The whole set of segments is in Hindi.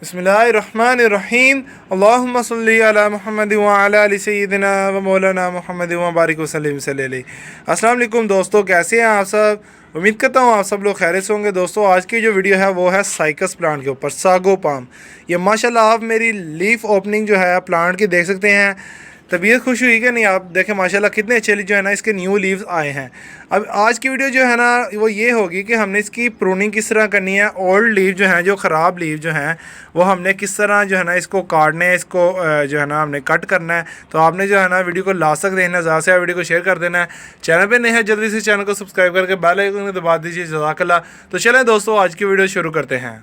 बिस्मिल्लाहिर्रहमानिर्रहीम। अल्लाहुम्मा सल्ली अला मुहम्मद व अला आलि सय्यिदिना व मौलाना मुहम्मद व बारिक वसल्लिम सल्लल्लाहु अलैहि। अस्सलाम वालेकुम दोस्तों, कैसे हैं आप सब? उम्मीद करता हूँ आप सब लोग खैरियत से होंगे। दोस्तों आज की जो वीडियो है वो है साइकस प्लांट के ऊपर, सागो पाम। ये माशाल्लाह आप मेरी लीफ ओपनिंग जो है प्लांट की देख सकते हैं। तबीयत खुश हुई कि नहीं? आप देखें माशाल्लाह कितने अच्छे जो है ना इसके न्यू लीव्स आए हैं। अब आज की वीडियो जो है ना वो ये होगी कि हमने इसकी प्रूनिंग किस तरह करनी है। ओल्ड लीव जो हैं, जो ख़राब लीव जो हैं, वो हमने किस तरह जो है ना इसको काटने है, इसको जो है ना हमने कट करना है। तो आपने जो है ना वीडियो को लास्ट तक देखना, ज़्यादा से वीडियो को शेयर कर देना है। चैनल पर नए हैं जल्दी से चैनल को सब्सक्राइब करके बेल आइकन दबा दीजिए। जज़ाकल्लाह। तो चलें दोस्तों आज की वीडियो शुरू करते हैं।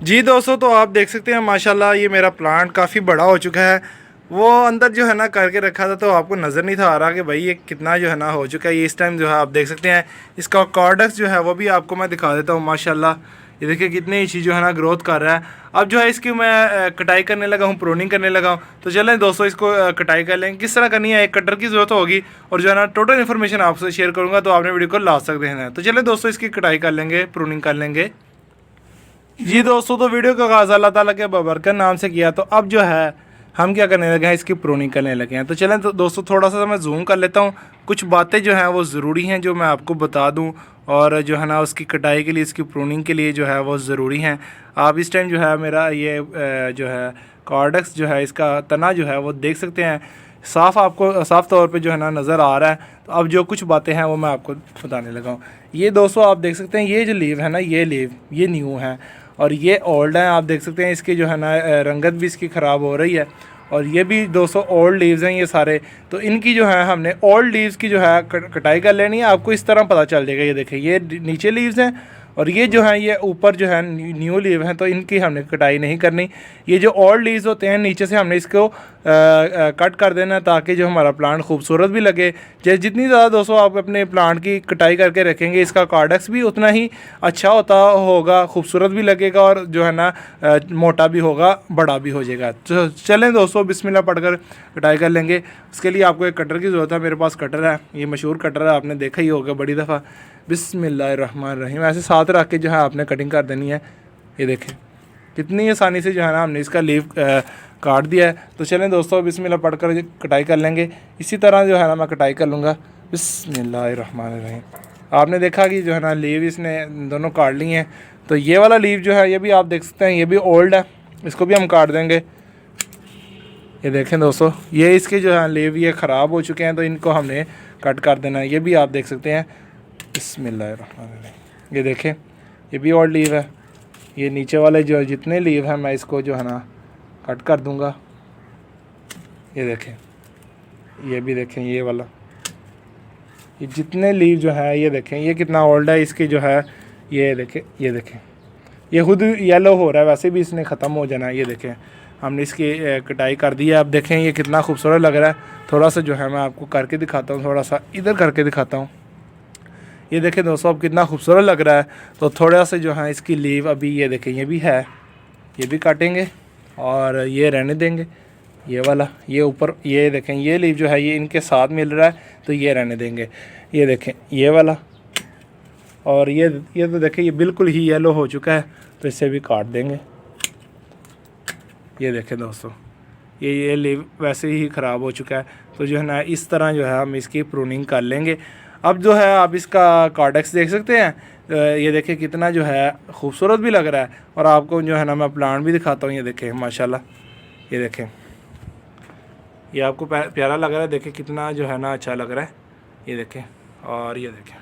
जी दोस्तों, तो आप देख सकते हैं माशाल्लाह ये मेरा प्लांट काफ़ी बड़ा हो चुका है। वो अंदर जो है ना करके रखा था तो आपको नज़र नहीं था आ रहा कि भाई ये कितना जो है ना हो चुका है। ये इस टाइम जो है आप देख सकते हैं इसका कॉर्डक्स जो है वो भी आपको मैं दिखा देता हूँ। माशाल्लाह ये देखिए कितनी अच्छी जो है ना ग्रोथ कर रहा है। अब जो है इसकी मैं कटाई करने लगा हूँ, प्रूनिंग करने लगा हूँ। तो चलें दोस्तों इसको कटाई कर लेंगे। किस तरह करनी है, एक कटर की ज़रूरत होगी और जो है ना टोटल इन्फॉर्मेशन आपसे शेयर करूँगा, तो आपने वीडियो को लास्ट तक देखना है। तो चलें दोस्तों इसकी कटाई कर लेंगे, प्रूनिंग कर लेंगे। जी दोस्तों, तो वीडियो का आगाज़ अल्लाह ताला के बबरकत नाम से किया। तो अब जो है हम क्या करने लगे हैं, इसकी प्रूनिंग करने लगे हैं। तो चलें तो दोस्तों थोड़ा सा मैं जूम कर लेता हूँ। कुछ बातें जो हैं वो ज़रूरी हैं जो मैं आपको बता दूँ, और जो है ना उसकी कटाई के लिए, इसकी प्रूनिंग के लिए जो है वो ज़रूरी हैं। आप इस टाइम जो है मेरा ये जो है कॉर्डक्स जो है, इसका तना जो है वो देख सकते हैं आपको साफ़ तौर पे जो है ना नज़र आ रहा है। तो अब जो कुछ बातें हैं वो मैं आपको बताने लगा हूँ। ये दोस्तों आप देख सकते हैं ये जो लीव है ना, ये लीव ये न्यू है और ये ओल्ड है। आप देख सकते हैं इसकी जो है ना रंगत भी इसकी ख़राब हो रही है। और ये भी दोस्तों ओल्ड लीव्स हैं ये सारे। तो इनकी जो है हमने ओल्ड लीव्स की जो है कटाई कर लेनी है। आपको इस तरह पता चल जाएगा। ये देखिए ये नीचे लीव्स हैं और ये जो हैं ये ऊपर जो है न्यू लीव हैं, तो इनकी हमने कटाई नहीं करनी। ये जो ओल्ड लीव्स होते हैं नीचे से हमने इसको कट कर देना ताकि जो हमारा प्लांट खूबसूरत भी लगे। जितनी ज़्यादा दोस्तों आप अपने प्लांट की कटाई करके रखेंगे, इसका कॉर्डक्स भी उतना ही अच्छा होता होगा, खूबसूरत भी लगेगा और जो है ना मोटा भी होगा, बड़ा भी हो जाएगा। तो चलें दोस्तों बिस्मिल्लाह पढ़कर कटाई कर लेंगे। उसके लिए आपको एक कटर की ज़रूरत है। मेरे पास कटर है, ये मशहूर कटर है, आपने देखा ही होगा बड़ी दफ़ा। बिस्मिल्लाहिर्रहमानिर्रहीम ऐसे साथ रख के जो है आपने कटिंग कर देनी है। ये देखें कितनी आसानी से जो है ना हमने इसका लीव काट दिया है। तो चलें दोस्तों बिस्मिल्लाह पढ़कर कटाई कर लेंगे। इसी तरह जो है ना मैं कटाई कर लूँगा। बिस्मिल्लाहिर्रहमानिर्रहीम। आपने देखा कि जो है ना लीव इसने दोनों काट ली हैं। तो ये वाला लीव जो है ये भी आप देख सकते हैं, ये भी ओल्ड है, इसको भी हम काट देंगे। ये देखें दोस्तों ये इसके जो है लीव ये ख़राब हो चुके हैं, तो इनको हमने कट कर देना है। ये भी आप देख सकते हैं। बिस्मिल्लाहिर्रहमानिर्रहीम। ये देखें ये भी ओल्ड लीव है। ये नीचे वाले जो जितने लीव हैं मैं इसको जो है ना कट कर दूंगा। ये देखें ये भी देखें ये वाला, ये जितने लीव जो है ये देखें ये कितना ओल्ड है। इसकी जो है ये देखें ये खुद येलो हो रहा है, वैसे भी इसने ख़त्म हो जाना है। ये देखें हमने इसकी कटाई कर दी है। अब देखें ये कितना खूबसूरत लग रहा है। थोड़ा सा जो है मैं आपको करके दिखाता हूँ, थोड़ा सा इधर करके दिखाता हूँ। ये देखें दोस्तों अब कितना खूबसूरत लग रहा है। तो थोड़ा सा जो है इसकी लीव अभी ये देखें ये भी है, ये भी काटेंगे और ये रहने देंगे। ये वाला ये ऊपर ये देखें ये लीव जो है ये इनके साथ मिल रहा है, तो ये रहने देंगे। ये देखें ये वाला, और ये तो देखें ये बिल्कुल ही येलो हो चुका है, तो इसे भी काट देंगे। ये देखें दोस्तों ये लीव वैसे ही ख़राब हो चुका है। तो जो है ना इस तरह जो है हम इसकी प्रूनिंग कर लेंगे। अब जो है आप इसका कॉर्डक्स देख सकते हैं। ये देखें कितना जो है खूबसूरत भी लग रहा है। और आपको जो है ना मैं प्लांट भी दिखाता हूँ। ये देखें माशाल्लाह, ये देखें ये आपको प्यारा लग रहा है। देखें कितना जो है ना अच्छा लग रहा है। ये देखें और ये देखें।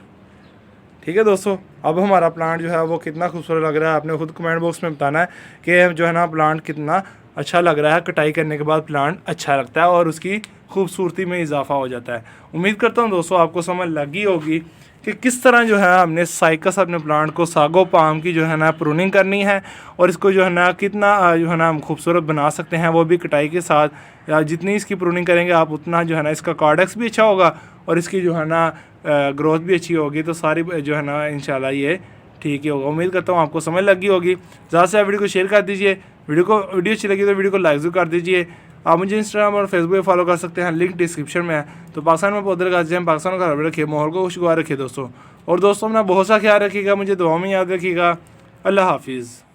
ठीक है दोस्तों, अब हमारा प्लांट जो है वो कितना खूबसूरत लग रहा है आपने खुद कमेंट बॉक्स में बताना है कि जो है ना प्लांट कितना अच्छा लग रहा है। कटाई करने के बाद प्लांट अच्छा लगता है और उसकी खूबसूरती में इजाफा हो जाता है। उम्मीद करता हूँ दोस्तों आपको समझ लगी होगी कि किस तरह जो है हमने साइकस अपने प्लांट को सागो पाम की जो है ना प्रूनिंग करनी है, और इसको जो है ना कितना जो है ना हम खूबसूरत बना सकते हैं, वो भी कटाई के साथ। या जितनी इसकी प्रूनिंग करेंगे आप उतना जो है ना इसका कॉर्डक्स भी अच्छा होगा और इसकी जो है ना ग्रोथ भी अच्छी होगी। तो सारी जो है ना इंशाल्लाह ये ठीक ही होगा। उम्मीद करता हूँ आपको समझ लगी होगी। ज़्यादा से वीडियो को शेयर कर दीजिए। वीडियो अच्छी लगी तो वीडियो को लाइक कर दीजिए। आप मुझे इंस्टाग्राम और फेसबुक पे फॉलो कर सकते हैं, लिंक डिस्क्रिप्शन में है। तो पाकिस्तान में पौधे लगाते हैं, पाकिस्तान का रखिए, माहौल को खुशगवार रखिए दोस्तों। और दोस्तों अपना बहुत सा ख्याल रखिएगा, मुझे दुआ में याद रखिएगा। अल्लाह हाफिज़।